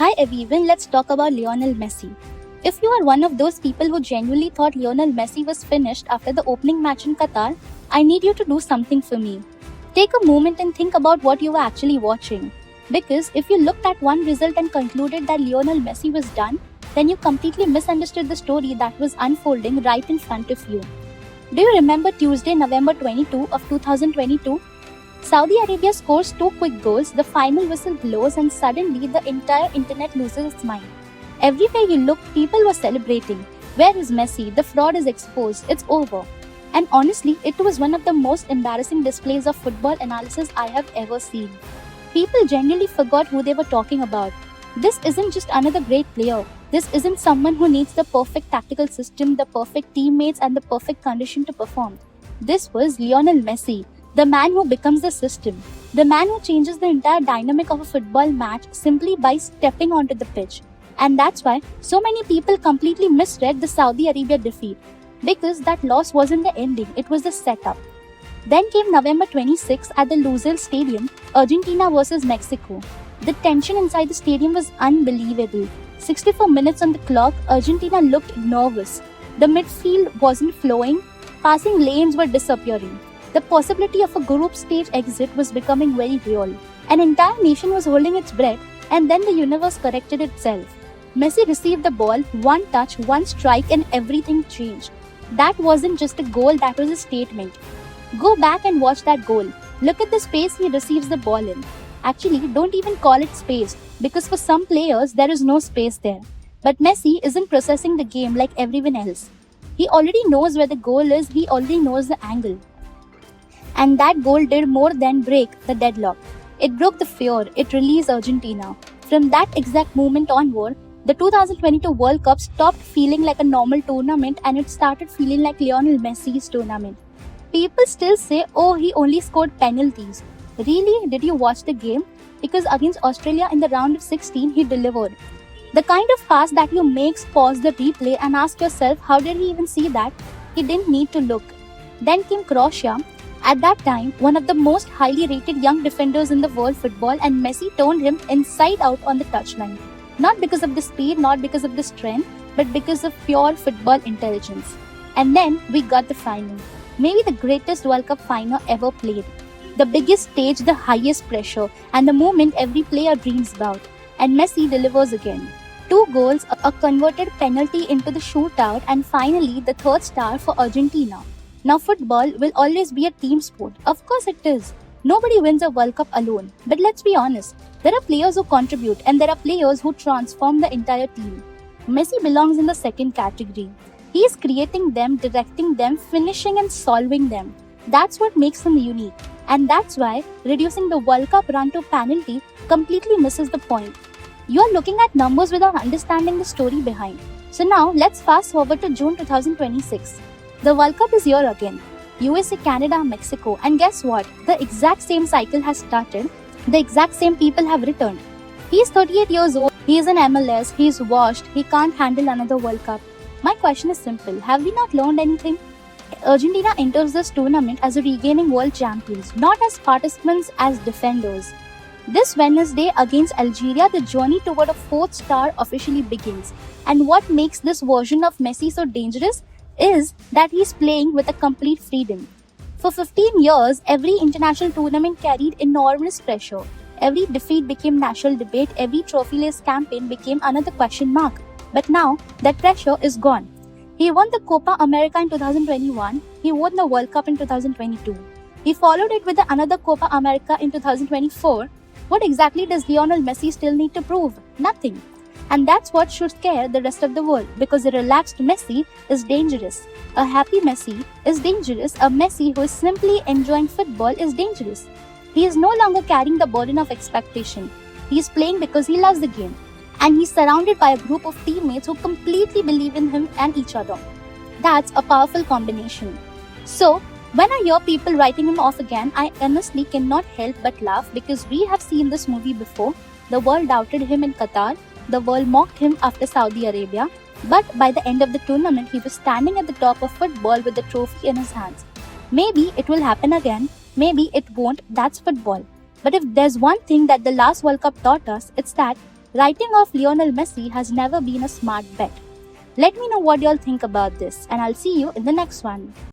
Hi everyone, let's talk about Lionel Messi. If you are one of those people who genuinely thought Lionel Messi was finished after the opening match in Qatar, I need you to do something for me. Take a moment and think about what you were actually watching. Because if you looked at one result and concluded that Lionel Messi was done, then you completely misunderstood the story that was unfolding right in front of you. Do you remember Tuesday, November 22 of 2022? Saudi Arabia scores two quick goals, the final whistle blows, and suddenly the entire internet loses its mind. Everywhere you look, people were celebrating. Where is Messi? The fraud is exposed. It's over. And honestly, it was one of the most embarrassing displays of football analysis I have ever seen. People genuinely forgot who they were talking about. This isn't just another great player. This isn't someone who needs the perfect tactical system, the perfect teammates, and the perfect condition to perform. This was Lionel Messi. The man who becomes the system. The man who changes the entire dynamic of a football match simply by stepping onto the pitch. And that's why so many people completely misread the Saudi Arabia defeat. Because that loss wasn't the ending, it was the setup. Then came November 26 at the Lusail Stadium, Argentina versus Mexico. The tension inside the stadium was unbelievable. 64 minutes on the clock, Argentina looked nervous. The midfield wasn't flowing, passing lanes were disappearing. The possibility of a group stage exit was becoming very real. An entire nation was holding its breath, and then the universe corrected itself. Messi received the ball, one touch, one strike, and everything changed. That wasn't just a goal, that was a statement. Go back and watch that goal. Look at the space he receives the ball in. Actually, don't even call it space, because for some players, there is no space there. But Messi isn't processing the game like everyone else. He already knows where the goal is, he already knows the angle. And that goal did more than break the deadlock. It broke the fear, it released Argentina. From that exact moment onward, the 2022 World Cup stopped feeling like a normal tournament and it started feeling like Lionel Messi's tournament. People still say, oh, he only scored penalties. Really? Did you watch the game? Because against Australia in the round of 16, he delivered. The kind of pass that you makes pause the replay and ask yourself, how did he even see that? He didn't need to look. Then came Croatia. At that time, one of the most highly rated young defenders in the world football, and Messi turned him inside out on the touchline. Not because of the speed, not because of the strength, but because of pure football intelligence. And then we got the final. Maybe the greatest World Cup final ever played. The biggest stage, the highest pressure, and the moment every player dreams about. And Messi delivers again. 2 goals, a converted penalty into the shootout, and finally the third star for Argentina. Now football will always be a team sport. Of course it is. Nobody wins a World Cup alone. But let's be honest, there are players who contribute and there are players who transform the entire team. Messi belongs in the second category. He is creating them, directing them, finishing and solving them. That's what makes him unique. And that's why reducing the World Cup run to penalty completely misses the point. You are looking at numbers without understanding the story behind. So now let's fast forward to June 2026. The World Cup is here again. USA, Canada, Mexico, and guess what? The exact same cycle has started. The exact same people have returned. He is 38 years old. He is in MLS. He is washed. He can't handle another World Cup. My question is simple. Have we not learned anything? Argentina enters this tournament as a regaining world champions, not as participants, as defenders. This Wednesday against Algeria, the journey toward a 4th star officially begins. And what makes this version of Messi so dangerous is that he's playing with a complete freedom. For 15 years, every international tournament carried enormous pressure. Every defeat became national debate, every trophyless campaign became another question mark. But now, that pressure is gone. He won the Copa America in 2021, he won the World Cup in 2022. He followed it with another Copa America in 2024. What exactly does Lionel Messi still need to prove? Nothing. And that's what should scare the rest of the world, because a relaxed Messi is dangerous. A happy Messi is dangerous. A Messi who is simply enjoying football is dangerous. He is no longer carrying the burden of expectation. He is playing because he loves the game. And he's surrounded by a group of teammates who completely believe in him and each other. That's a powerful combination. So, when I hear people writing him off again, I honestly cannot help but laugh because we have seen this movie before. The world doubted him in Qatar. The world mocked him after Saudi Arabia, but by the end of the tournament, he was standing at the top of football with the trophy in his hands. Maybe it will happen again, maybe it won't, that's football. But if there's one thing that the last World Cup taught us, it's that Writing off Lionel Messi has never been a smart bet. Let me know what y'all think about this, and I'll see you in the next one.